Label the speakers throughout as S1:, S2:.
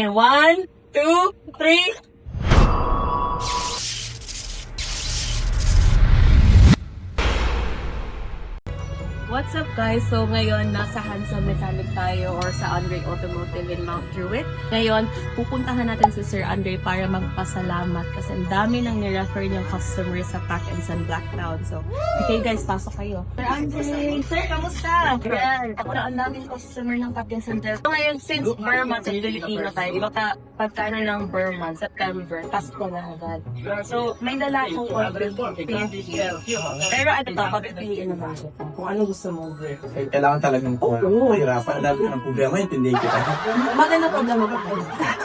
S1: 1, 2, 3. What's up guys? So ngayon, nasa Handsome Mechanic tayo or sa Andre Automotive in Mount Druitt. Ngayon, pupuntahan natin si Sir Andre para magpasalamat kasi ang dami nang nirefer niyang customer sa Pack and Send Blacktown. So, okay guys, pasok kayo. Sir Andre! Sir, kamusta? Yan. Ang daming customer ng Pack and Send Blacktown. So ngayon, since Burma sa Filipino tayo, baka pagkano ng Burma, September, Pasko na agad. So, may dala akong order ko. Pero ano to, pagpipiliin naman ko. Kung ano gusto mo.
S2: Kailangan talagang mahirapan. Dami ng problema, intindihin kita.
S1: Maganda problema ko.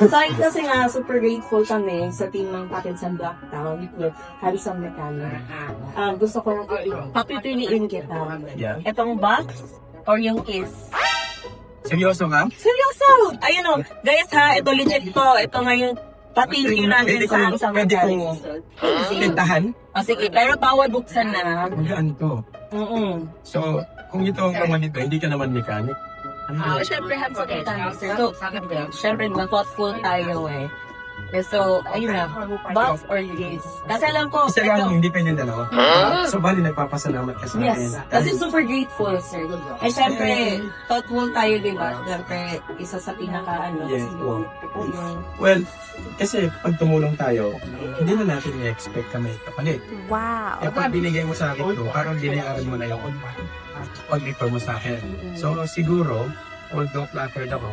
S1: So, kasi nga, super grateful kami sa team ng Pack and Send Blacktown with Handsome Mechanic. Gusto ko lang papipiliin kita.
S2: Yeah.
S1: Itong box or yung case.
S2: Seryoso ka?
S1: Seryoso! Ayun o. Guys ha, ito legit to. Ito ngayon, patingin natin sa Handsome
S2: Pwede
S1: Mechanic.
S2: kong pintahan?
S1: Sige, pero bawal buksan na.
S2: Magkaan to. So, kung ito ang naman ito, hindi ka naman mechanic.
S1: Siyempre, Handsome Mechanic. So, siyempre, thoughtful tayo eh. So, ayun na. Box or case? Kasi alam ko,
S2: Isa lang, hindi pwede dalawa. So, bali, nagpapasalamat ka sa akin.
S1: yes. Kasi super grateful, sir. Eh, syempre, thoughtful tayo, di ba? Syempre, isa sa pinaka,
S2: Yes,
S1: siguro,
S2: oo.
S1: yung...
S2: Well, kasi pag tumulong tayo, hindi na natin i-expect kami kapalit.
S1: Wow!
S2: Eh, pag binigay mo sa akin ito, parang binayaran mo na yung pag-refer mo sa akin. So, siguro, although flattered ako,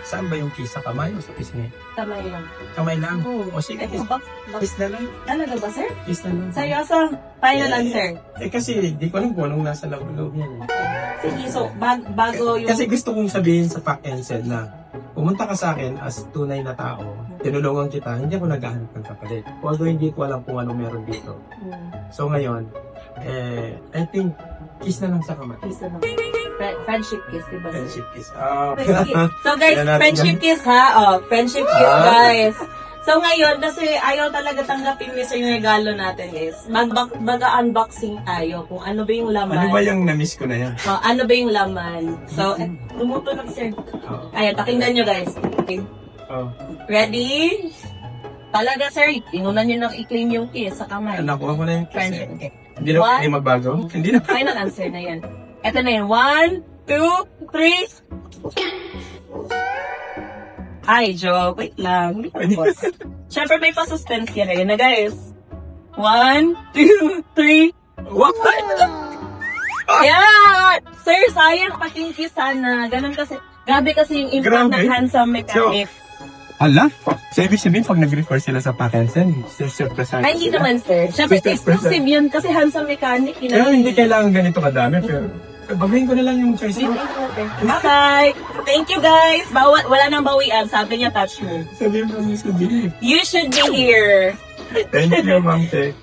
S2: saan ba yung keys? Sa kamay o sa pisngi?
S1: Tamay lang.
S2: Kamay lang.
S1: Oo.
S2: O sige,
S1: Ito, box.
S2: kiss na lang.
S1: Talaga ba, sir?
S2: Kiss na lang.
S1: Seryoso? Paano lang, sir?
S2: Eh kasi, di ko alam kung anong nasa loob yan.
S1: Sige, so, bago yung...
S2: Kasi gusto kong sabihin sa Pack and Send na pumunta ka sa akin as tunay na tao, tinulungan kita, hindi ako naghahanap ng kapalit. Although hindi ko alam kung anong meron dito. So ngayon, I think, kiss na lang sa kamay.
S1: Kiss na lang. Friendship kiss, diba, sir?
S2: Friendship kiss.
S1: So guys,
S2: Yan natin
S1: friendship
S2: yan.
S1: kiss ha. Oh, friendship kiss guys. So ngayon, kasi ayaw talaga tanggapin ni sir yung regalo natin is mag-unboxing tayo kung ano ba yung laman.
S2: Ano ba yung na-miss ko na yan?
S1: Oh, ano ba yung laman? So, tumutunog sir. Ayan, pakinggan nyo guys. Okay. Ready? Talaga sir, inunan nyo nang i-claim yung kiss sa kamay.
S2: Nakuha ko na yung kiss.
S1: Friendship kiss.
S2: Hindi na
S1: One.
S2: hindi magbago? Hindi na.
S1: Final answer na yan. Ito na yan. 1, 2, 3. Ay, joke. Wait lang. Siyempre may pa-suspense yan na guys. 1, 2, 3.
S2: What?
S1: Yan! Sir, sayang pakingkis sana. Ganun kasi. Grabe kasi yung impact
S2: Grabe.
S1: ng Handsome Mechanic.
S2: Hala? So, ibig sabihin, pag nag-refer sila sa Pack and Send, surprise
S1: Ay, hindi naman sir. Siyempre, exclusive yun kasi Handsome Mechanic.
S2: Pero hindi kailangan ganito kadami, pero babayin ko na lang yung choice mo.
S1: Okay. Thank you guys. Wala nang bawian. Sabi niya, touch me.
S2: Sabihin mo yung sabihin.
S1: You should be here.
S2: Thank you, Ma'am Tech.